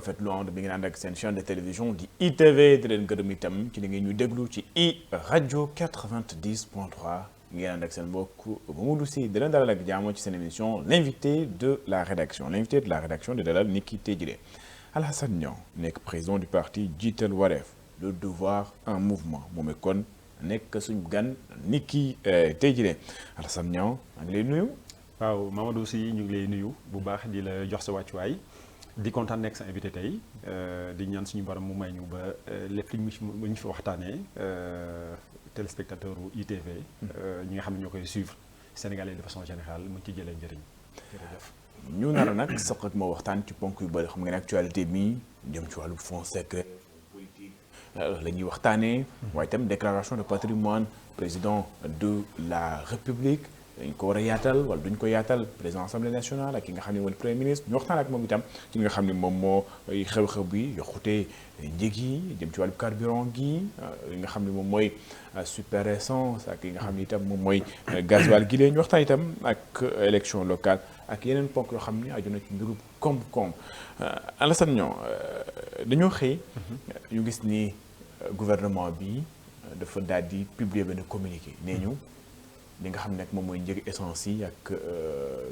rafetlu ànd bi ngeen ànd ak seen chaîne de télévision di ITV di leen gërëm itam ci li ngeen ñu déglu ci rajo 90.3 ngeen ànd ak seen mbokk Mamadou Sy di leen dalal ak jàmm ci seen émission l'invité de la rédaction di dalal ni ki tey jii Alassane Niang nekk président du parti Jiital Wareef le devoir en mouvement moom kon nekk suñu gan ni ki tey jii Alassane Niang maa ngi lay nuyu. waaw Mamadou Sy ñu ngi lay nuyu bu baax di la jox sa wàccuwaay di kontaan nekk sa invité tey di ñaan suñu borom mu may ñu ba lépp li ñu fi waxtaanee téléspectateur u ITV ñi nga xam ne ñoo koy suivre sénégalais de façon générale mu ci jëlee njëriñ jërëjëf. ñu nar a nag soq ak moo waxtaan ci ponk yu bëri xam nga ne actualité bi jëm ci wàllu fonds secret politique la ñuy waxtaanee. waaye itam déclaration de patrimoine président de la république dañ ko war a yaatal wala duñ ko yaatal président assemblée nationale ak ki nga xam ne mooy premier ministre ñu waxtaan ak moom itam ci nga xam ne moom moo xew-xew bi yokkute njëg yi jëm ci wàllu carburant gi li nga xam ne moom mooy super essence ak yi nga xam ne itam moom mooy gasoil gi leen ñu waxtaan itam ak élection locale ak yeneen ponk yoo xam ne aju na ci mbirum koom-koom Alassane Niang dañoo xëy ñu gis ni gouvernement bi dafa daal di publier benn communiqué nee ñu li nga xam ne moom mooy njëg essence yi ak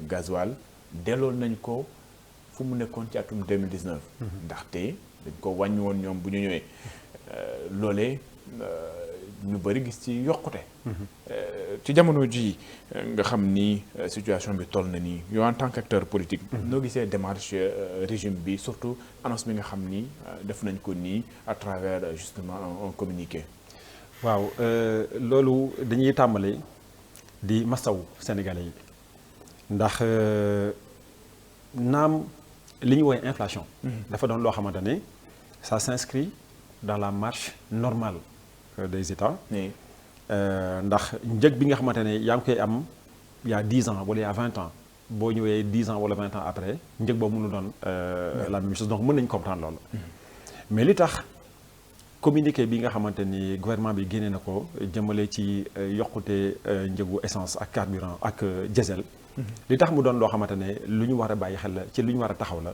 gasoil delloon nañ ko fu mu nekkoon ci atum 2019 ndaxte dañ ko wàññi woon ñoom bu ñu ñëwee loolee ñu bëri gis ci yokkute ci jamono ji nga xam ni situation bi toll na nii yow en tant qu'acteur politique noo gisee démarche régime bi surtout annonce bi nga xam ni def nañ ko nii à travers justement un communiqué. waaw loolu dañuy tàmbali di masawu sénégalais yi ndax naam li ñu woowee inflation dafa doon loo xamante ne ça s'inscrit dans la marche normale des États ndax njëg bi nga xamante ne yaa ngi koy am il y a 10 ans wala il y a 20 ans boo ñëwee 10 ans wala 20 ans après njëg boobu mënu doon la même chose donc mën nañu comprendre loolu mais li tax communiqué bi nga xamante ni gouvernement bi génnee na ko jëmale ci yokkute njëgu essence ak carburant ak diesel li tax mu doon loo xamante ne lu ñu war a bàyyi xel la ci lu ñu war a taxaw la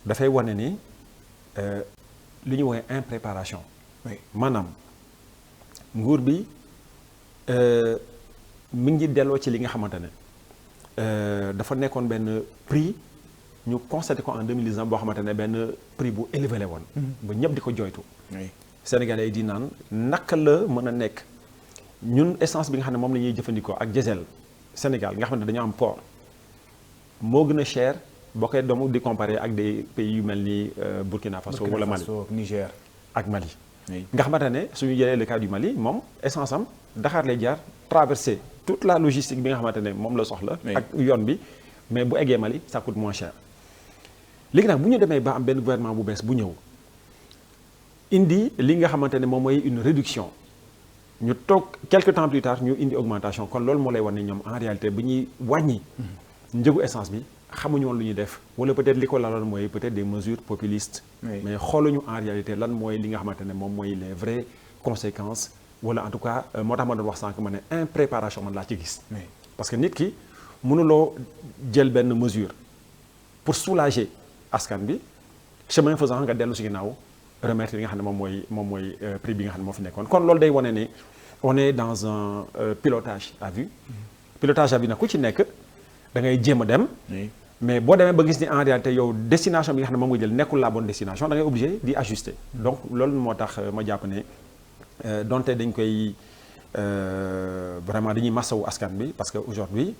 dafay wane ni lu ñu woowee impréparation maanaam nguur bi mi ngi delloo ci li nga xamante ne dafa nekkoon benn prix ñu constaté ko en 2019 boo xamante ne benn prix bu élevé la woon ba ñëpp di ko jooytu Sénégalais yi di naan naka la mën a nekk ñun essence bi nga xam ne moom la ñuy jëfandikoo ak diesel Sénégal nga xam ne dañoo am port moo gën a cher boo koy doomu di comparer ak des pays yu mel ni Burkina Faso wala Mali Niger ak Mali nga xamante ne suñu jëlee le cas du Mali moom essence am Dakar lay jaar traverser toute la logistique bi nga xamante ne moom la soxla ak yoon bi mais bu eggee Mali ça coûte moins cher léegi nag bu ñu demee ba am benn gouvernement bu bees bu ñëw indi li nga xamante ne moom mooy une réduction ñu toog quelque temps plus tard ñu indi augmentation kon loolu moo lay wan ne ñoom en réalité bu ñuy wàññi njëgu essence bi xamuñu woon lu ñuy def wala peut-être li ko laloon mooy peut-être des mesures populistes mais xooluñu en réalité lan mooy li nga xamante ne moom mooy les vraies conséquences wala en tout cas moo tax ma doon wax sànq ma ne impréparation man laa ci gis parce que nit ki mënuloo jël benn mesure pour soulager askan bi chemin faisant nga dellu si ginnaaw remettre li nga xam ne moom mooy prix bi nga xam ne moo fi nekkoon kon loolu day wane ne on est dans un pilotage à vue pilotage à vue nag ku ci nekk da ngay jéem a dem mais boo demee ba gis ni en réalité yow destination bi nga xam ne moom nga jël nekkul la bonne destination da ngay obligé di ajuster donc loolu moo tax ma jàpp ne donte dañ koy vraiment dañuy masawu askan bi parce que aujourd'hui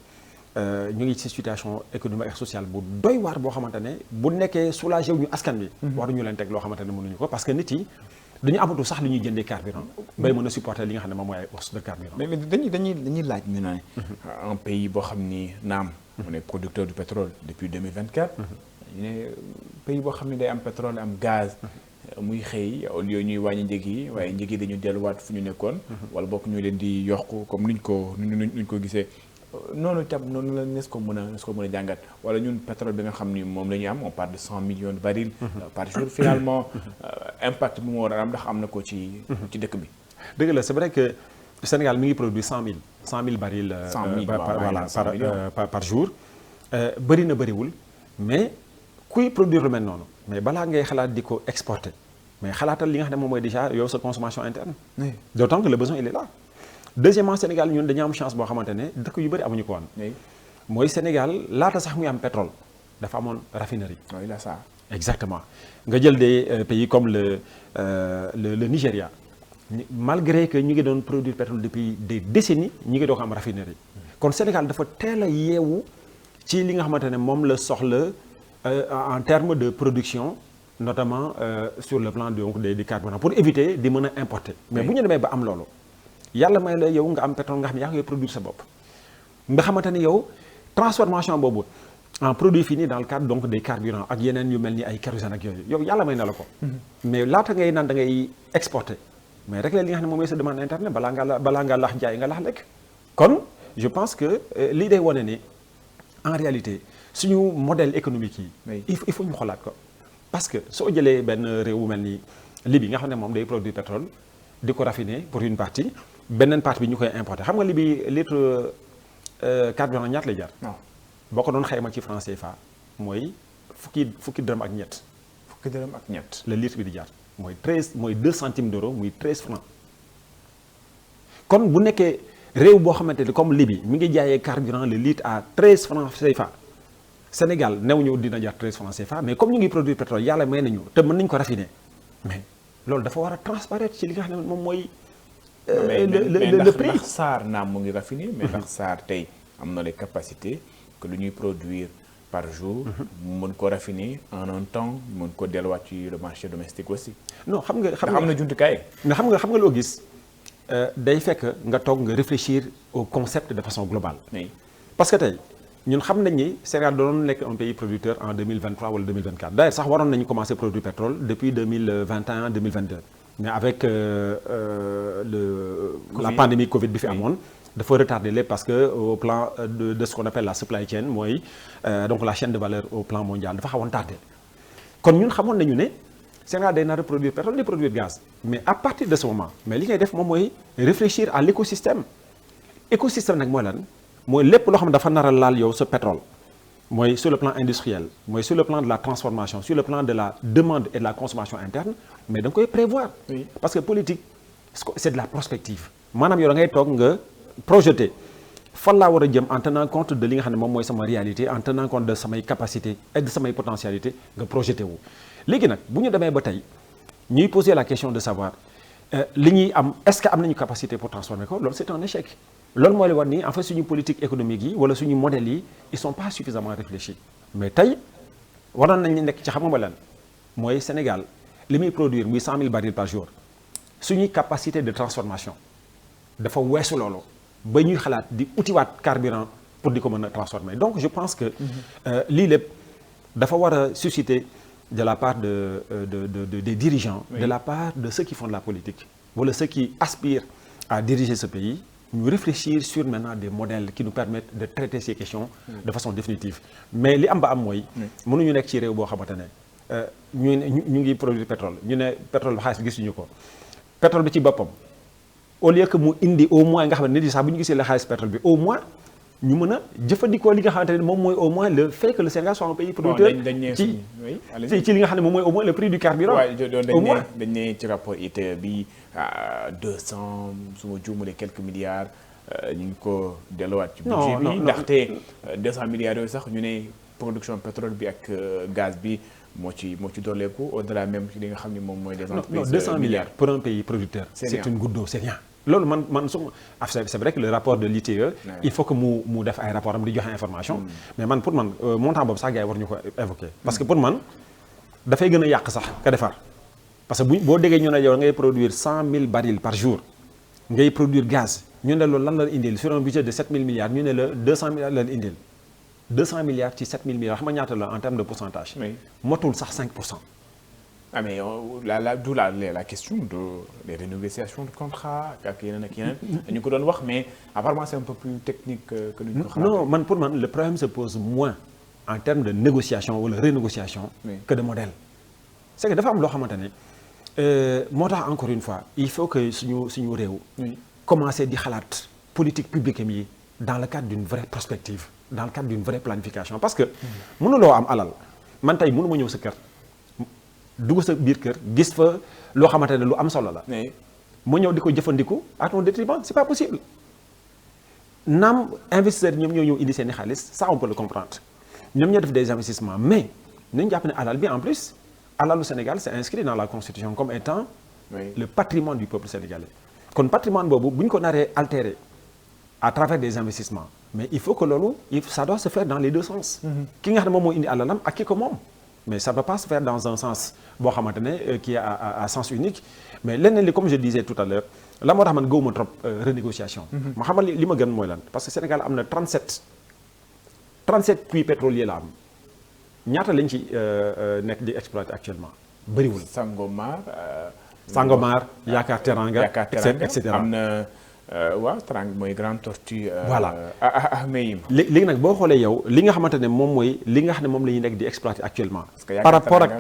ñu ngi ci situation économique ak sociale bu doy waar boo xamante ne bu nekkee soulagé wu ñu askan bi waruñu leen teg loo xamante ne mënuñu ko parce que nit yi dañu amatul sax lu ñuy jëndee carburant bay mën a supporter li nga xam ne moom mooy ay hausse de carburant mais dañuy laaj ñu ne un pays boo xam ni naam mu ne producteur du pétrole depuis 2024 ñu ne pays boo xam ne day am pétrole am gaz muy xëy au lieu ñuy wàññi njëg yi waaye njëg yi dañu delluwaat fu ñu nekkoon wala bokk ñu leen di yokk comme nuñ ko gisee noonu itam noonu la nes ko mën a jàngat wala ñun pétrole bi nga xam ni moom la ñuy am on parle de 100 millions de barils par jour finalement impact bi mu war a am ndax am na ko ci dëkk bi. dëgg la c'est vrai que Sénégal mi ngi produit 100 000 barils par jour bëri na bëriwul mais kuy produire lu mel noonu mais balaa ngay xalaat di ko exporter mais xalaatal li nga xam ne moom mooy déjà yow sa consommation interne. Oui. d'autant que le besoin il est là. deuxièmement Sénégal ñun dañu am chance boo xamante ne dëkk yu bëri amuñu ko woon. Oui. mooy Sénégal laata sax muy am pétrole dafa amoon raffinerie. Oui, là ça. exactement nga jël des pays comme le Nigeria malgré que ñu ngi doon produire pétrole depuis des décennies ñu ngi doon am raffinerie. kon Sénégal dafa teel a yeewu ci li nga xamante ne moom la soxla en termes de production notamment sur le plan donc des carburants pour éviter di mën a importer. mais bu ñu demee ba am loolu yàlla may la yow nga am pétrole nga xam ne yaa ngi koy produire sa bopp nga xamante ne yow transformation boobu en produit fini dans le cadre donc des carburants ak yeneen yu mel ni ay kérosène ak yooyu yow yàlla may na la ko. mais laata ngay naan da ngay exporter mais rek li nga xam ne moom mooy sa demande interne balaa ngaa lax jaay nga lax lekk. kon je pense que lii day wane ne en réalité suñu modèle économique yi. Oui. il faut ñu xoolaat ko. parce que soo jëlee benn réew bu mel ni Libye nga xam ne moom day produire pétrole di ko raffiner pour une partie beneen partie bi ñu koy importer xam nga Libye litre carburant ñaata lay jar. non boo ko doon xayma ci franc CFA mooy fukki dërëm ak ñett. fukki dërëm ak ñett. le litre bi di jar mooy 2 centimes d'euro muy 13 francs. kon bu nekkee réew boo xamante ni comme Libye mi ngi jaayee carburant le litre à 13 francs CFA Sénégal new ñu dina jar 13 francs CFA mais comme ñu ngi produire pétrole yàlla may nañu te mën nañu ko raffiner mais loolu dafa war a transparaître ci li nga xam ne moom mooy. le prix ndax SAR naam mu ngi raffiné mais ndax SAR tey am na les capacités que lu ñuy produire par jour mën ko raffiner en un temps mën ko delluwaat ci le marché domestique aussi. non xam nga am na jumtukaay. mais xam nga loo gis day fekk nga toog nga réfléchir au concept de façon globale. oui. parce que tey ñun xam nañ ni Sénégal doon nekk un pays producteur en 2023 wala 2024 d'ailleurs sax waroon nañu commencer produire pétrole depuis 2021 2022 mais avec la pandémie Covid bi fi amoon dafa retarder lépp parce que au plan de ce qu'on appelle la supply chain mooy donc la chaîne de valeur au plan mondial dafa xawoon tardé kon ñun xamoon nañu ne Sénégal day nar a produire pétrole di produire gaz mais à partir de ce moment mais li ngay def moom mooy réfléchir à l'écosystème nag mooy lan mooy lépp loo xam ne dafa nar a laal yow sa pétrole mooy sur le plan industriel mooy sur le plan de la transformation sur le plan de la demande et de la consommation interne mais da nga koy prévoir. Oui. parce que politique c'est de la prospective maanaam yow da ngay toog nga projeter fan laa war a jëm en tenant compte de li nga xam ne moom mooy sama réalité en tenant compte de samay capacité et de samay potentialité nga projeté wu. léegi nag bu ñu demee ba tey ñuy poser la question de savoir li ñuy am est-ce que am nañu capacité pour transformer ko loolu c'est un échec. loolu mooy li war ni en fait suñu politique économique yi wala suñu modèles yi ils sont pas suffisamment réfléchis mais tey waroon nañu nekk ci xam nga lan mooy Sénégal li muy produire muy 100 000 barils par jour suñuy capacité de transformation dafa weesu loolu ba ñuy xalaat di utiwaat carburant pour di ko mën a transformer donc je pense que lii lépp dafa war a susciter de la part des dirigeants. Oui. De la part de ceux qui font de la politique wala ceux qui aspirent à diriger ce pays. Nous réfléchir sur maintenant des modèles qui nous permettent de traiter ces questions de façon définitive mais li am ba am mooy mënuñu nekk ci réew boo xamante ne ñu ngi produire pétrole ñu ne pétrole bi xaalis bi gisuñu ko pétrole bi ci boppam au lieu que mu indi au moins nga xam ne nit yi sax bu ñu gisee la xaalis pétrole bi au moins ñu mën a jëfandikoo li nga xamante ne moom mooy au moins le fait que le Sénégal soit un pays producteur ci li nga xam ne moom mooy au moins le prix du carburant au moins dañ ne ci rapport ITIE bi 200 su ma juumalee quelques milliards ñu ngi ko delluwaat ci budget bi ndaxte 200 milliards yooyu sax ñu ne production pétrole bi ak gaz bi moo ci dooleeku au-delà même ci li nga xam ne moom mooy des entreprises. non 200 milliards pour un pays producteur c'est une goutte d'eau c'est rien loolu man c'est vrai que le rapport de l'ITIE il faut que mu def ay rapport am di joxe information mais man pour man montant boobu sax gars yi war ñu ko évoquer parce que pour man dafay gën a yàq sax ka defar parce que boo déggee ñu ne yow ngay produire 100 000 barils par jour ngay produire gaz ñu ne loolu lan la indil sur un budget de 7 000 milliards ñu ne la 200 milliards la indil 200 milliards ci 7 000 milliards xam nga ñaata la en termes de pourcentage. motul sax 5%. ah mais d'où la question des renégociations de contrat ak yeneen ak yeneen. ñu ko doon wax mais apparemment c'est un peu plus technique que lu ñu ko xalaatee. non pour man le problème se pose moins en termes de négociation wala renégociation. que de modèle. c'est que dafa am loo xamante ne moo tax encore une fois il faut que suñu réew. commencer di xalaat politique publique yi dans le cadre d'une vraie prospective dans le cadre d'une vraie planification parce que mënuloo am alal man tey mënuma ñëw sa kër dugg sa biir kër gis fa loo xamante ne lu am solo la. mu ñëw di ko jëfandiku à ton détriment c'est pas possible. naam investisseurs ñoom ñoo ñëw indi seen i xaalis ça on peut le comprendre ñoom ñoo def des investissements mais nañu jàpp ne alal bi en plus alalu Sénégal c'est inscrit dans la constitution comme étant le patrimoine du peuple sénégalais. kon patrimoine boobu bu ñu ko naree altérer à travers des investissements mais il faut que loolu ça doit se faire dans les deux sens. ki nga xam ne moom moo indi alalam ak ki ko moom. mais ça ne peut pas se faire dans un sens boo xamante ne qui est à sens unique mais leneen li comme je disais tout à l'heure la moo tax man gëwuma trop renégociation. ma xamal li ma gën mooy lan parce que Sénégal am na 37 puits pétroliers la am ñaata lañ ci nekk di exploiter actuellement bëriwul. Sangomar Yaakaar Teranga et cetera am na waaw Teranga mooy Grande Tortue. voilà Meyim. léegi nag boo xoolee yow li nga xamante ne moom mooy li nga xam ne moom la ñuy nekk di exploiter actuellement. par rapport ak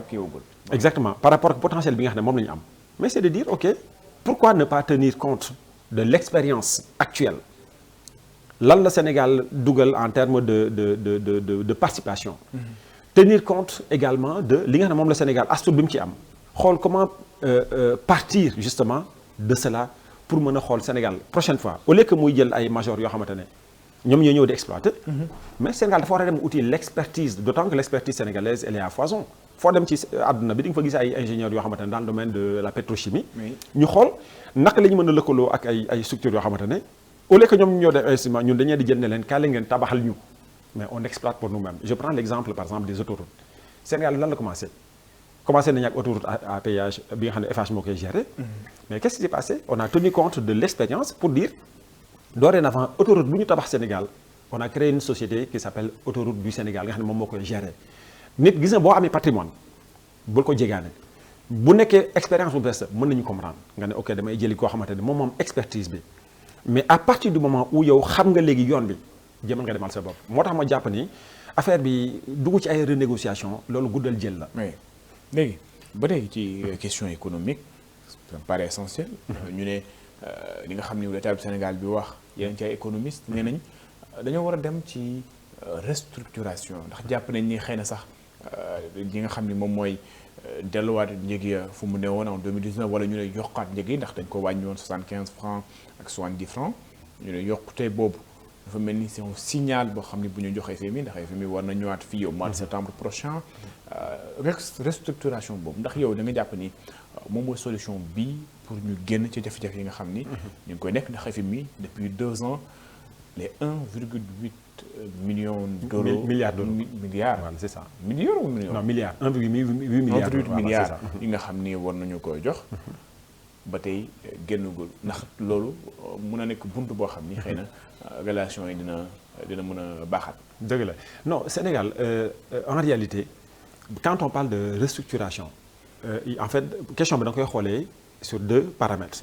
exactement par rapport ak potentiel bi nga xam ne moom la ñu am. mais c'est de dire ok pourquoi ne pas tenir compte de l'expérience actuelle lan la Sénégal dugal en termes de participation. tenir compte également de li nga xam ne moom la Sénégal astuut bi mu ci am. xool comment partir justement de cela pour mën a xool Sénégal prochaine fois au lieu que muy jël ay majors yoo xamante ne ñoom ñoo ñëw di exploiter. mais Sénégal dafa war a dem uti l'expertise d'autant que l'expertise sénégalaise elle est à foison. foo dem ci àdduna bi di nga fa gis ay ingénieurs yoo xamante ne dans le domaine de la pétrochimie. ñu xool naka la ñu mën a lëkkaloo ak ay structures yoo xamante ne au lieu que ñoom ñoo def investissement ñun dañuy di jël ne leen kaay la ngeen tabaxal ñu mais on exploite pour nous-mêmes. je prends l'exemple par exemple des autoroutes Sénégal lan la commencé nañu ak autoroute à péage bi nga xam ne Eiffage moo koy gérer. mais qu'est-ce qui s'est passé on a tenu compte de l'expérience pour dire dorénavant autoroute bu ñu tabax Sénégal on a créé une société qui s'appelle autoroute du Sénégal nga xam ne moom moo koy gérer nit gis nga boo amee patrimoine bul ko jégaane bu nekkee expérience bu bees mën nañu comprendre nga ne ok damay jëli koo xamante ne moom expertise bi mais à partir du moment où yow xam nga léegi yoon bi jëmal nga demal sa bopp moo tax ma jàpp ni affaire bi dugg ci ay renégociation loolu guddal jël la. léegi ba tey ci question économique ça me paraît essentiel. ñu ne li nga xam ni l'État du Sénégal bi wax yeneen ci ay économistes nee nañ dañoo war a dem ci restructuration ndax jàpp nañ ni xëy na sax li nga xam ni moom mooy delluwaat njëg ya fu mu ne woon en 2019 wala ñu ne yokkaat njëg yi ndax dañ ko wàññi woon 75 francs ak 70 francs ñu ne yokkute boobu dafa mel ni c'est un signal boo xam ni bu ñu joxee FMI ndax FMI war na ñëwaat fii au mois de septembre prochain restructuration boobu ndax yow da nga jàpp ni moom mooy solution bii pour ñu génn ci jafe-jafe yi nga xam ni ñu ngi koy nekk ndax FMI depuis 2 ans les 1,8 millions d'euros milliards voilà, c'est ça millions ou millions non milliards 1,8 milliards 1,8 milliards yi nga xam ni war nañu koy jox ba tey génnagul ndax loolu mun a nekk bunt boo xam ni xëy na relation yi dina mën a baaxaat. dëgg la non Sénégal en réalité quand on parle de restructuration en fait question bi da nga koy xoolee sur 2 paramètres.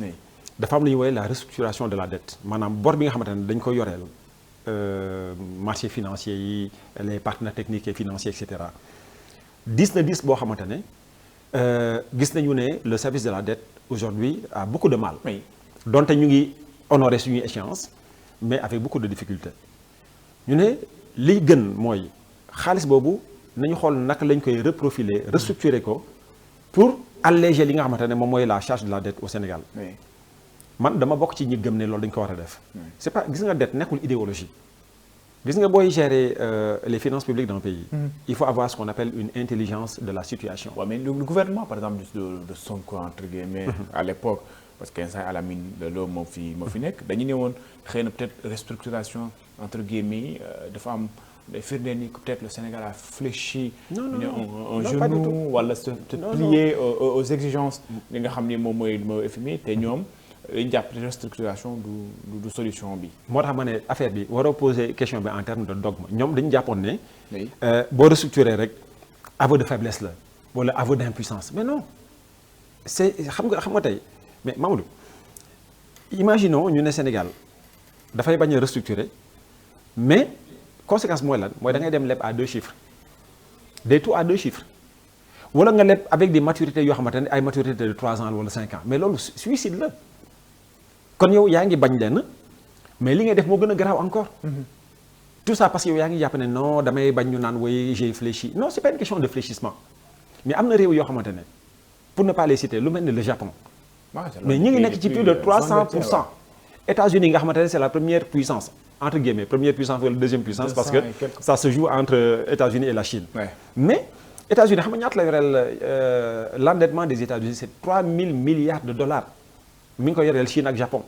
dafa am lu ñuy woowee la restructuration de la dette maanaam bor bi nga xamante ne dañ koy yoreel marché financier yi les partenaires techniques et financiers et cetera diis boo xamante ne gis nañu ne le service de la dette aujourd'hui a beaucoup de mal. donte ñu ngi honorer suñuy échéance mais avec beaucoup de difficultés ñu ne liy gën mooy xaalis boobu nañu xool naka lañ koy reprofiler restructurer ko pour alléger li nga xamante ne moom mooy la charge de la dette au Sénégal. man dama bokk ci ñi gëm ne loolu dañ ko war a def. c'est pas gis nga dette nekkul idéologie gis nga booy gérer les finances publiques d'un pays. il faut avoir ce qu'on appelle une intelligence de la situation. mais le gouvernement par exemple de Sonko entre guillemets à l'époque parce qu'instant à la mine de l'eau moo fi nekk dañu ne woon xëy na peut-être restructuration entre guillemets dafa am day firndeel ni peut-être le Sénégal a fléchi un genou wala se plier aux exigences li nga xam ni moom mooy FMI te ñoom dañu jàpp restructuration du solution bi. moo tax ma ne affaire bi waroo poser question bi en termes de dogme ñoom dañu jàppoon ne. boo restructurer rek aveu de faiblesse la wala aveu d'impuissance mais non c'est xam nga tey mais Mamadou imaginons ñu ne Sénégal dafay bañ a restructurer mais conséquence mooy lan mooy da ngay dem leb à 2 chiffres des taux à 2 chiffres wala nga leb avec des maturités yoo xamante ne ay maturité de 3 ans wala 5 ans mais loolu suicide la. kon yow yaa ngi bañ leen mais li ngay def moo gën a garaaw encore. tout ça parce que yow yaa ngi jàpp ne non damay bañ ñu naan oui j'ai fléchi non c'est pas une question de fléchissement mais am na réew yoo xamante ne pour ne pas les citer lu mel ni le Japon. mais ñu ngi nekk ci plus de 300%. États-Unis nga xamante ne c'est la première puissance entre guillemets première puissance wala deuxième puissance parce que ça se joue entre États-Unis et la Chine. mais États-Unis xam nga ñaata la yoreel l'endettement des États-Unis c'est 3000 milliards de dollars mi ngi ko yoreel Chine ak Japon.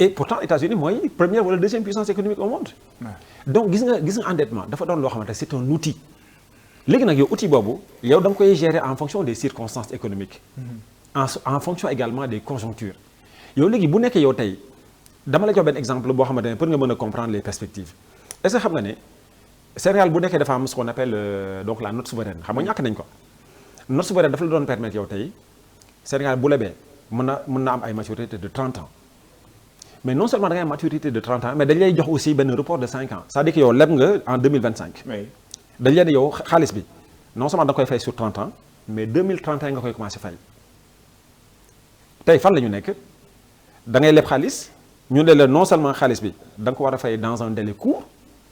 et pourtant États-Unis mooy première wala deuxième puissance économique au monde. donc gis nga endettement dafa doon loo xamante ne c'est un outil. léegi nag yow outil boobu yow da nga koy gérer en fonction des circonstances économiques. en fonction également des conjonctures. yow léegi bu nekkee yow tey dama la jox benn exemple boo xamante ne pour nga mën a comprendre les perspectives est-ce que xam nga ne Sénégal bu nekkee dafa am ce qu'on appelle donc la note souveraine xam nga ñàkk nañ ko. note souveraine dafa la doon permettre yow tey Sénégal bu lebee mën na am ay maturité de 30 ans mais non seulement da ngay am maturité de 30 ans mais dañ lay jox aussi benn report de 5 ans c'est-à-dire que yow leb nga en 2025. dañ leen yow xaalis bi non seulement da nga koy fay sur 30 ans mais 2031 nga koy commencer fay tey fan la ñu nekk da ngay leb xaalis ñu ne la non seulement xaalis bi da nga ko war a fay dans un délai court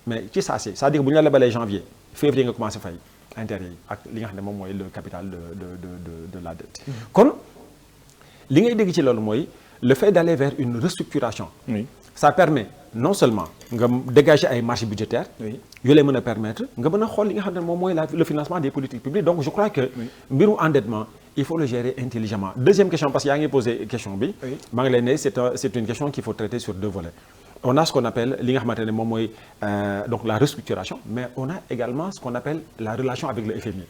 mais ci saa si c'est-à-dire que bu ñu la lebalee janvier février nga commencer fay intérêt yi ak li nga xam ne moom mooy le capital de la dette. kon li ngay dégg ci loolu mooy le fait d'aller vers une restructuration. ça permet non seulement nga dégager ay marges budgétaires. yu lay mën a permettre nga mën a xool li nga xam ne moom mooy le financement des politiques publiques donc je crois que mbiru endettement il faut le gérer intelligemment. deuxième question parce que yaa ngi posé question bi. maa ngi lay ne c'est une question qu'il faut traiter sur deux volets. on a ce qu'on appelle li nga xamante ne moom mooy donc la restructuration mais on a également ce qu'on appelle la relation avec le FMI.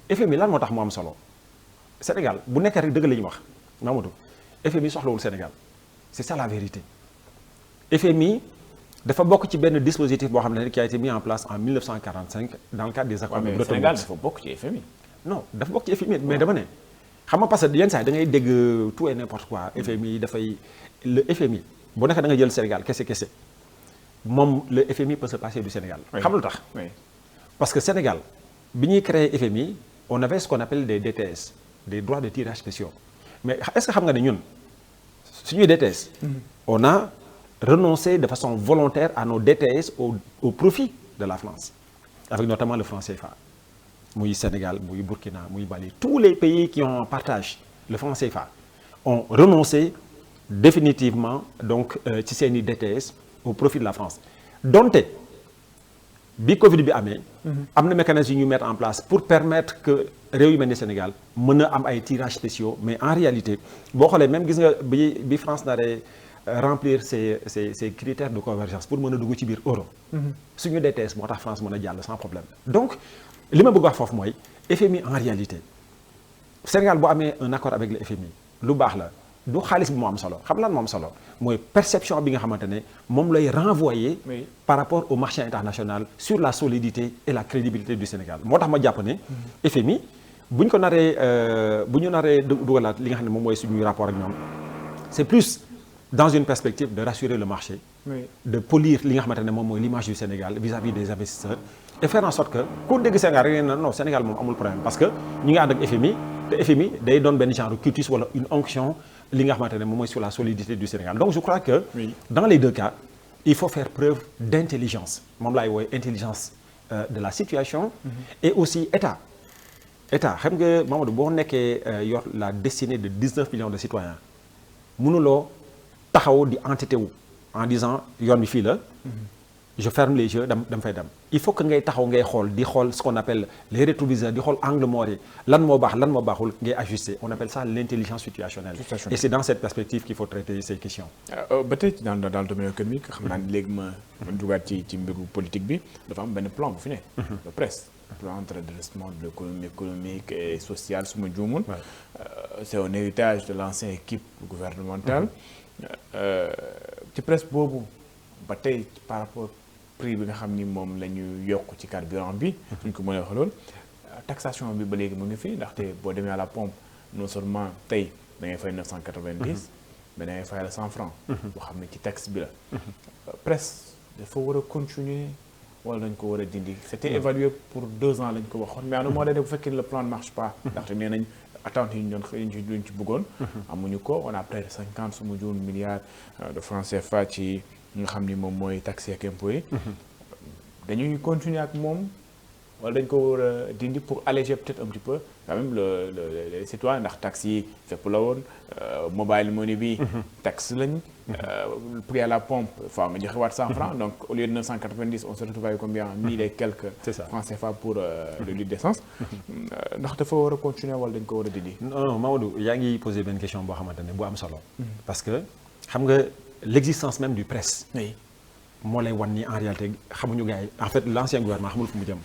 FMI lan moo tax mu am solo Sénégal bu nekkee rek dëgg la ñuy wax Mamadou FMI soxlawul Sénégal c'est ça la vérité. FMI dafa bokk ci benn dispositif boo xam ne qui a été mis en place en 1945 dans le cadre des accords de Bretton Woods. Sénégal dafa bokk ci FMI. non dafa bokk ci FMI mais dama ne xam nga parce que yenn saa yi da ngay dégg tout et n'importe quoi FMI dafay le FMI bu nekk da nga jël Sénégal kese moom le FMI peut se passer du Sénégal. xam lu tax. parce que Sénégal bi ñuy créer FMI on avait ce qu'on appelle des DTS des droits de tirage spéciaux mais est-ce que xam nga ne ñun suñuy DTS. on a renoncer de façon volontaire à nos DTS au profit de la France avec notamment le franc CFA muy Sénégal muy Burkina muy Mali tous les pays qui ont en partage le franc CFA ont renoncé définitivement donc ci seeni DTS au profit de la France donte bi Covid bi amee am na mécanisme yu ñu mettre en place pour permettre que réew yu mel ni Sénégal mën a am ay tirages spéciaux mais en réalité boo xoolee même gis nga bi France naree remplir ces critères de convergence pour mën a dugg ci biir euro. suñu DTS moo tax France mën a jàll sans problème. donc li ma bëgg wax foofu mooy FMI en réalité Sénégal bu amee un accord avec le FMI lu baax la du xaalis bi moo am solo xam lan moo am solo mooy perception bi nga xamante ne moom lay renvoyer. par rapport au marché international sur la solidité et la crédibilité du Sénégal moo tax ma jàpp ne. FMI bu ñu ko naree dugalaat li nga xam ne moom mooy suñuy rapport ak ñoom c'est plus. dans une perspective de rassurer le marché, de polir li nga xamante ne moom mooy l'image du Sénégal vis-à-vis des investisseurs et faire en sorte que ku dégg Sénégal non Sénégal moom amul problème parce que ñu ngi ànd ak FMI te FMI day doon benn genre cultus wala une onction li nga xamante ne moom mooy sur la solidité du Sénégal donc je crois que dans les deux cas il faut faire preuve d'intelligence moom laay wooye intelligence de la situation et aussi état xam nga Mamadou boo nekkee yor la destinée de 19 millions de citoyens mënuloo taxaw di entêté wu en disant yoon bi fii la je ferme les yeux dam fay dem il faut que ngay taxaw ngay xool di xool ce qu'on appelle les rétroviseurs di xool angle mort yi lan moo baax lan moo baaxul ngay ajuster on appelle ça l'intelligence situationnelle et c'est dans cette perspective qu'il faut traiter ces questions ba tey dans le domaine économique xam naa ne léegi ma dugaat ci mbiru politique bi dafa am benn plan bu fi ne de presse plan de redressement de l'économie économique et sociale su ma juumul c'est un héritage de l'ancienne équipe gouvernementale ci presse boobu ba tey par rapport prix bi nga xam ni moom la ñu yokk ci carburant bi suñ ko mënee wax loolu taxation bi ba léegi mu ngi fi ndaxte boo demee à la pompe non seulement tey da ngay fay 990 mais da ngay fay la 100 francs boo xam ne ci taxe bi la presse dafa war a continuer wala dañ ko war a dindi c'était évalué pour 2 ans lañ ko waxoon mais à un moment donné bu fekkee bu plan ne marche pas ndaxte nee nañ attentes yi ñu doon ci bëggoon amuñu ko on a près de 50 su ma juun milliards de francs CFA ci nga xam ni moom mooy taxe ak impôt yi dañuy continuer ak moom wala dañ ko war a dindi pour alléger peut-être un petit peu quand même les citoyens ndax taxes yi fépp la woon mobile money bi taxe lañ prix à la pompe fois nga joxe waat 100 francs donc au lieu de 990 on se retrouve avec combien 1000 et quelques francs CFA pour le litre d'essence ndax dafa war a continuer wala dañ ko war a dindi. non Maodo yaa ngi posé benn question boo xamante ne bu am solo parce que xam nga l'existence même du presse oui. moo lay wan ni en réalité xamuñu gars yi en fait l'ancien gouvernement xamul fu mu jëm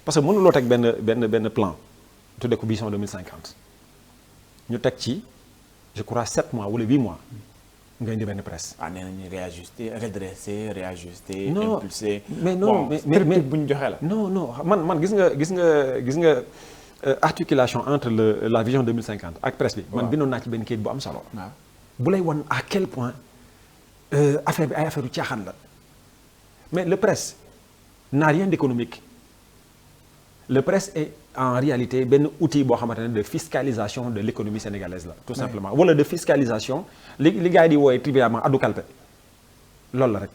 parce que mënuloo teg benn plan tudde ko vision 2050 ñu teg ci je crois 7 mois wala 8 mois nga indi benn presse. nee nañu réajuster redresser réajuster. non impulser. mais non bon, mais bu ñu joxe la. non man gis nga articulation entre la vision 2050 ak presse bi. man bindoon naa ci benn kayit bu am solo. waaw bu lay wan à quel point affaire bi ay affaire yu caaxaan la mais le presse n'a rien d'économique. Le presse est en réalité benn outil boo xamante ne de fiscalisation de l'économie sénégalaise la tout simplement wala de fiscalisation li gars yi di wooye trivialement addu kalpe loolu la rek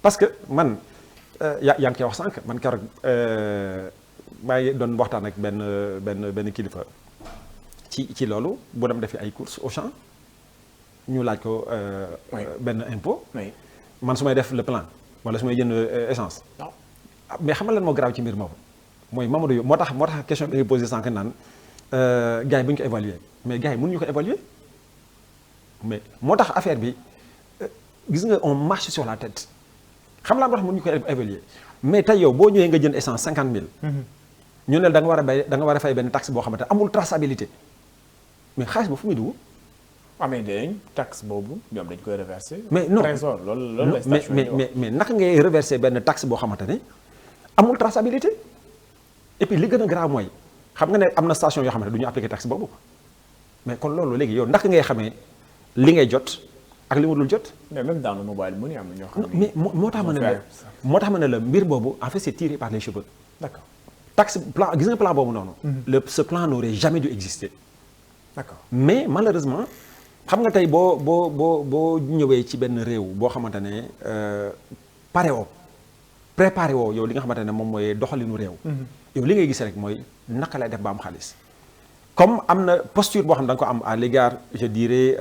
parce que man yaa ngi koy wax sànq man keroog maa ngi doon waxtaan ak benn kilifa ci loolu bu dem defi ay courses au champ ñu laaj ko benn impôt man su may def le plein wala su may jënd essence mais xam nga lan moo garaaw ci mbir moomu mooy Mamadou yow moo tax question bi nga posé sànq naan gars yi bu ñu ko évaluer mais gars yi mënuñu ko évaluer mais moo tax affaire bi gis nga on marche sur la tête xam laa moo tax mënuñu ko évaluer mais tey yow boo ñëwee nga jënd essence 50 000 ñu ne da nga war a fay benn taxe boo xamante amul traçabilité mais xaalis ba fu muy dugg. mais dañ taxe boobu ñoom dañ koy reverser. mais non trésor loolu la station mais naka ngay reverser benn taxe boo xamante ne amul traçabilité. et puis li gën a grave mooy xam nga ne am na station yoo xam ne du ñu appliquer taxe boobu mais kon loolu léegi yow naka ngay xamee li ngay jot ak li mu dul jot. mais même dans le mobile money am na ñoo xam ne. mais moo tax ma ne la mbir boobu en fait c'est tiré par les cheveux. d'accord taxe plan gis nga plan boobu noonu. ce plan n'aurait jamais dû exister. d'accord mais malheureusement xam nga tey boo ñëwee ci benn réew boo xamante ne préparé woo yow li nga xamante ne moom mooy doxalinu réew. yow li ngay gis rek mooy naka lay def ba am xaalis comme am na posture boo xam ne da nga ko am à l'égard je dirais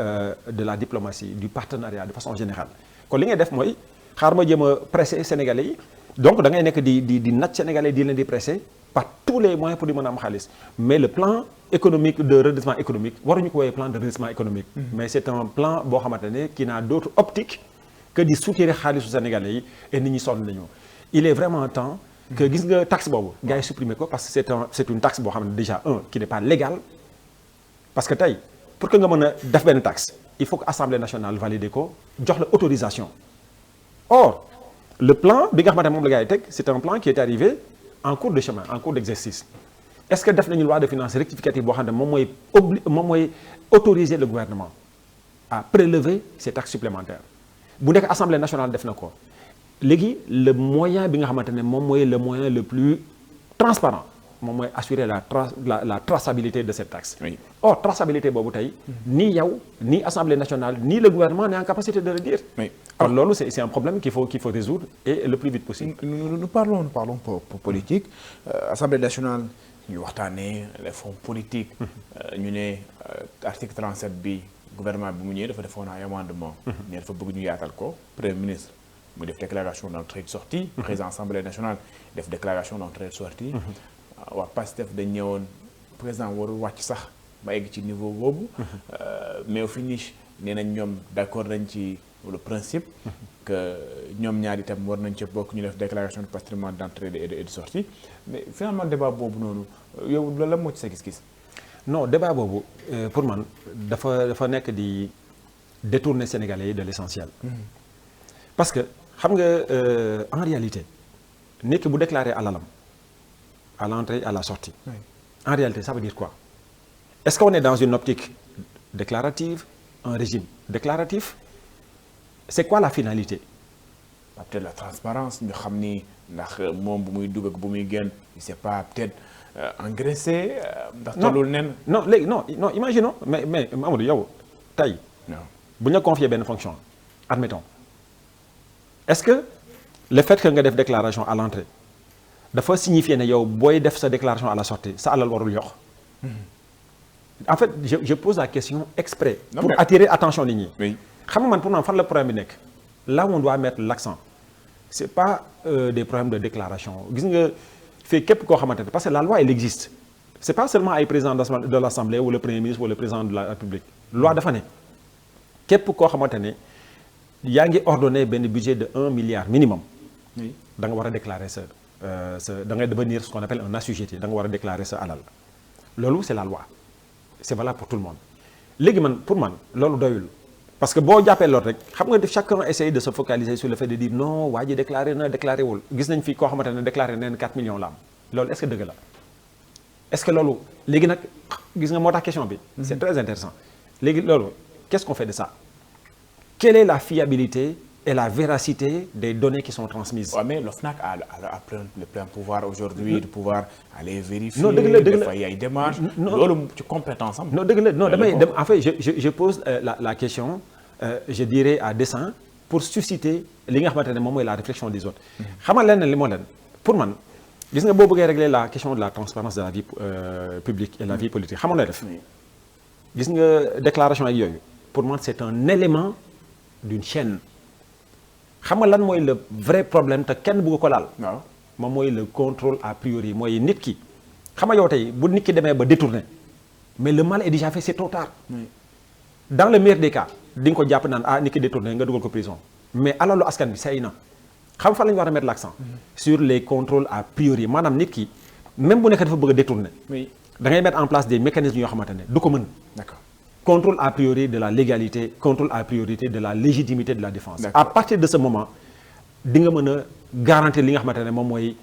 de la diplomatie du partenariat de façon générale kon li ngay def mooy xaar ma jéem a presser sénégalais yi donc da ngay nekk di nat sénégalais di leen di presser par tous les moyens pour di mën a am xaalis mais le plan économique de redressement économique waruñu ko woowee plan de redressement économique mais c'est un plan boo xamante ne qui n'a d'autre optique que di soutirer xaalisu sénégalais yi et nit ñi sonn nañu il est vraiment temps que gis nga taxe boobu gars yi supprimer ko parce que c'est une taxe boo xam ne déjà qui n'est pas légale parce que tey pour que nga mën a def benn taxe il faut que Assemblée nationale valide ko jox la autorisation or le plan bi nga xamante ne moom la gars yi teg c'est un plan qui est arrivé en cours de chemin en cours d'exercice est-ce que def nañu loi de finances rectificative boo xam ne moom mooy autoriser le gouvernement à prélever ces taxes supplémentaires bu nekk Assemblée nationale def na ko léegi le moyen bi nga xamante ne moom mooy le moyen le plus transparent moom mooy assurer la traçabilité de cette taxe. Oui. Or traçabilité boobu tey ni yow ni Assemblée nationale ni le gouvernement n'est en capacité de le dire. Oui. kon loolu c'est un problème qu'il faut résoudre et le plus vite possible. Nous parlons pour politique Assemblée nationale ñu waxtaanee les fonds politiques. ñu ne article 37 bi gouvernement bi mu ñëwee dafa defoon ay amendement. ne dafa bëgg ñu yaatal ko premier ministre. mu def déclaration d'entrée et de sortie. président Assemblée nationale def déclaration d'entrée et de sortie. waa PASTEF dañ ñëwoon président warul wàcc sax ba egg ci niveau boobu. mais au finish nee nañ ñoom d'accord nañ ci le principe. que ñoom ñaar itam war nañ ca bokk ñu def déclaration de patrimoine d'entrée et de sortie mais finalement débat boobu noonu yow loolu la moo ci sa gis-gis. non débat boobu pour man dafa nekk di détourner Sénégalais yi de l'essentiel. parce que xam nga en réalité nit ki bu déclarer alalam à l'entrée à la sortie. Oui. En réalité ça veut dire quoi? Est-ce qu'on est dans une optique déclarative, un régime déclaratif? C'est quoi la finalité? Peut-être la transparence ñu xam ni ndax moom bu muy dugg ak bu muy génn c'est pas peut-être engraissé ndax tollul nen. non léegi non imaginons mais Amadou yow tey. bu ñu la confier benn fonction admettons est-ce que le fait que nga def déclaration à l'entrée dafa signifier ne yow booy def sa déclaration à la sortie sa alal warul yokk. En fait je pose la question exprès. pour attirer attention nit ñi. oui xam nga man pour man fan la problème bi nekk. là où on doit mettre l'accent c'est pas des problèmes de déclaration gis nga fii képp koo xamante ne parce que la loi elle existe c'est pas seulement ay président de l'Assemblée ou le premier ministre ou le président de la République loi dafa ne képp koo xamante ne yaa ngi ordonné benn budget de 1 milliard minimum da nga war a déclarer sa da ngay devenir ce qu'on appelle un assujetti da nga war a déclarer sa alal loolu c'est la loi c'est valable pour tout le monde léegi man pour man loolu doyul parce que boo jàppee loolu rek xam nga chacun essaye de se focaliser sur le fait de dire non waa ji déclaré na déclaré wul gis nañ fi koo xamante ne déclaré neen 4 millions la am loolu est-ce que dëgg la est-ce que loolu léegi nag gis nga moo tax question bi c'est très intéressant léegi loolu qu'est-ce qu'on fait de ça quelle est la fiabilité et la véracité des données qui sont transmises. Ouais, mais l'OFNAC a le plein pouvoir aujourd'hui de pouvoir aller vérifier. Non, dëgg la des fois il y a une démarche. loolu ci compétence am. non dëgg la non damay dem en fait je pose la question je dirais à dessein pour susciter li nga xamante ne moom mooy la réflexion des autres. xam nga lenn li moo leen pour man gis nga boo bëggee régler la question de la transparence de la vie publique et la vie politique xam nga looy def. gis nga déclaration ak yooyu pour man c'est un élément d'une chaîne. xam nga lan mooy le vrai problème te kenn bëgg ko laal. waaw moom mooy le contrôle a priori mooy nit ki. xam nga yow tey bu nit ki demee ba détourné mais le mal est déjà fait c'est trop tard. Oui. dans le meilleur des cas di nga ko jàpp naan nit ki détourné nga dugal ko prison mais alalu askan bi say na xam nga fan la ñu war a mettre l'accent. sur les contrôles a priori maanaam nit ki même bu nekk dafa bëgg a détourné. oui da ngay mettre en place des mécanismes yoo xamante ne du ko mën. d'accord. Contrôle a priori de la légalité, contrôle a priori de la légitimité de la défense. D'accord. À partir de ce moment di nga mën a garantir li nga xamante ne moom mooy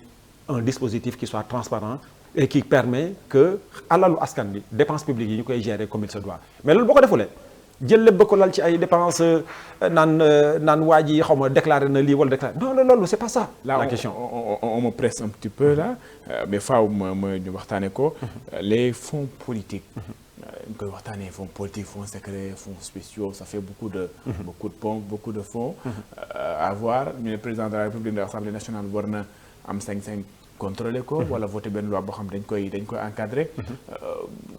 un dispositif qui soit transparent et qui permet que alalu askan bi dépenses publiques yi ñu koy gérer comme il se doit mais loolu boo ko defulee jël lépp ba ko lal ci ay dépenses naan waa ji xaw ma déclaré na lii wala déclaré non loolu c'est pas ça. Là, la question on me presse un petit peu là mais faaw ma ñu waxtaane ko les fonds politiques. ñu koy waxtaanee fonds politiques fonds secrets fonds spéciaux ça fait beaucoup de pompes beaucoup de fonds à voir ñu ne président de la République de l'Assemblée nationale war na am sañ-sañ contrôler ko wala voter benn loi boo xam dañ koy encadrer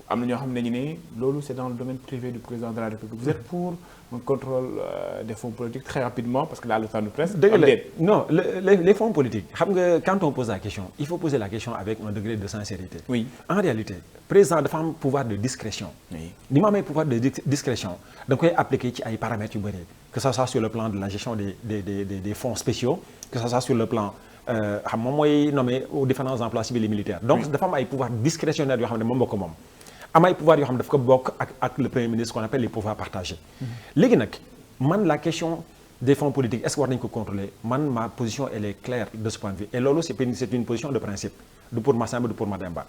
am na ñoo xam ne ñu ne loolu c'est dans le domaine privé du président de la République vous êtes pour un contrôle des fonds politiques très rapidement parce que là le temps nous presse. Non les fonds politiques xam nga quand on pose la question il faut poser la question avec un degré de sincérité. Oui. En réalité président dafa am pouvoir de discrétion. Oui. Ni ma amee pouvoir de discrétion da nga koy appliquer ci ay paramètres yu bëri que ça soit sur le plan de la gestion des fonds spéciaux que ça soit sur le plan xam moom mooy nommé aux différents emplois civils et militaires. Donc dafa am ay pouvoir discrétionnaires yoo xam ne moom moo ko moom. am ay pouvoir yoo xam ne daf ko bokk ak le premier ministre qu'on appelle les pouvoirs partagés. léegi nag man la question des fonds politiques est-ce que war nañu ko contrôler man ma position elle est claire de ce point de vue et loolu c'est une position de principe du pour Massamba du pour Mademba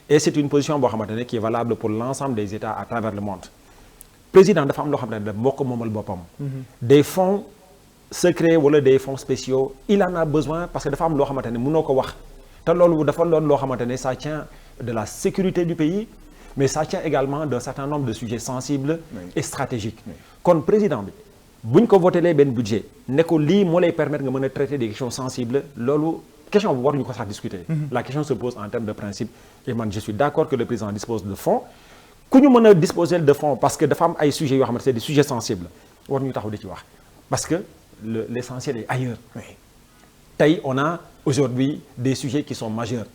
et c'est une position boo xamante ne qui est valable pour l'ensemble des États à travers le monde président dafa am loo xam ne moo ko moomal boppam. des fonds secrets wala des fonds spéciaux il en a besoin parce que dafa am loo xamante ne mënoo ko wax te loolu dafa doon loo xamante ne ça tient de la sécurité du pays. mais ça tient également d'un certain nombre de sujets sensibles et stratégiques. kon président bi bu ñu ko votelee benn budget ne ko lii moo lay permettre nga mën a traiter des questions sensibles loolu question bu waruñu ko sax discuter. La question se pose en termes de principe et man je suis d'accord que le président dispose de fonds ku ñu mën a disposer de fonds parce que dafa am ay sujets yoo xamante c'est des sujets sensibles waruñu taxaw di ci wax parce que l'essentiel est ailleurs. tey on a aujourd'hui des sujets qui sont majeurs.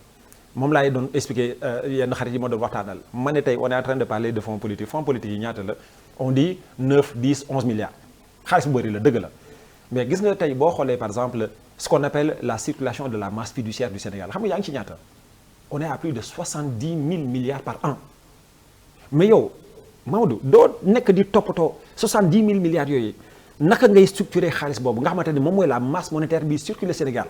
moom laay doon expliquer yenn xarit yi ma doon waxtaanal ma ne tey on est en train de parler de fonds politiques yi ñaata la on dit 9 10 11 milliards xaalis bu bëri la dëgg la mais gis nga tey boo xoolee par exemple ce qu'on appelle la circulation de la masse fiduciaire du Sénégal xam nga yaa ngi ci ñaata on est à plus de 70 000 milliards par an mais yow Maodo doo nekk di toppatoo 70 000 milliards yooyu naka ngay structurer xaalis boobu nga xamante ne moom mooy la masse monétaire bi circuler Sénégal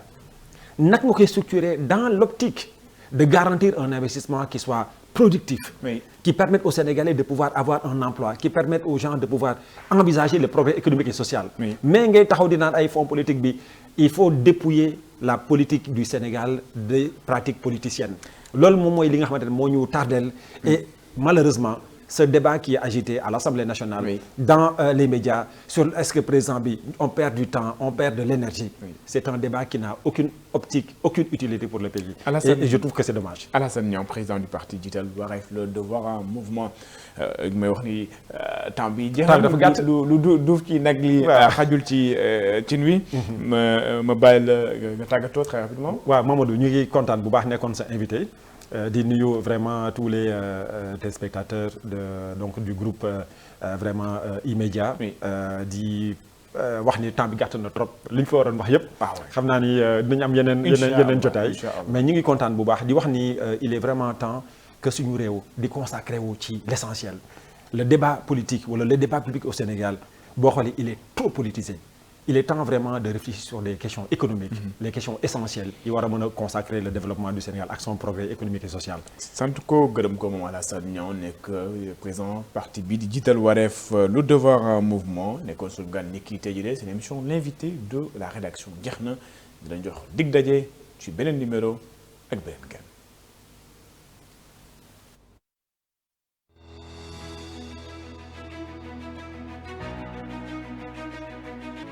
naka nga koy structurer dans l'optique de garantir un investissement qui soit productif, oui. Qui permette aux Sénégalais de pouvoir avoir un emploi, qui permette aux gens de pouvoir envisager le progrès économique et social. Oui. Mais ngay taxaw di naan ay fonds politiques bi il faut dépouiller la politique du Sénégal des pratiques politiciennes. loolu moom mooy li nga xamante ne moo ñu tardel et malheureusement ce débat qui est agité à l'Assemblée nationale, oui. dans les médias, sur est-ce que président bi on perd du temps, on perd de l'énergie. Oui. C'est un débat qui n'a aucune optique, aucune utilité pour le pays. Et je trouve que c'est dommage. Alassane Niang, président du parti Jiital Wareef, le devoir en mouvement may wax ni temps bi jeex na lu duuf ci nag li xajul ci cin wi. ma bàyyi la nga tàggatoo très rapidement. waaw Mamadou ñu ngi kontaan bu baax nekkoon sa invité. di nuyu vraiment tous les téléspectateurs donc du groupe vraiment E-Media. di wax ni temps bi gàtt na trop li ñu fa waroon wax yëpp. xam naa ni dinañ am yeneen jotaay. mais ñu ngi kontaan bu baax di wax ni il est vraiment temps que suñu réew di consacré wu ci l'essentiel. Le débat politique wala le débat public au Sénégal boo xoolee il est trop politisé. Il est temps vraiment de réfléchir sur des questions économiques, les questions essentielles yi war a mën a consacrer le développement du Sénégal ak son progrès économique et social. sant ko gërëm ko moom Alassane Niang nekk président parti bi di Jiital Wareef le devoir en mouvement nekkoon suñu gan ni kii tey jii c'est une émission l'invité de la rédaction jeex na dinañ jox dig daje ci beneen numéro ak beneen gan.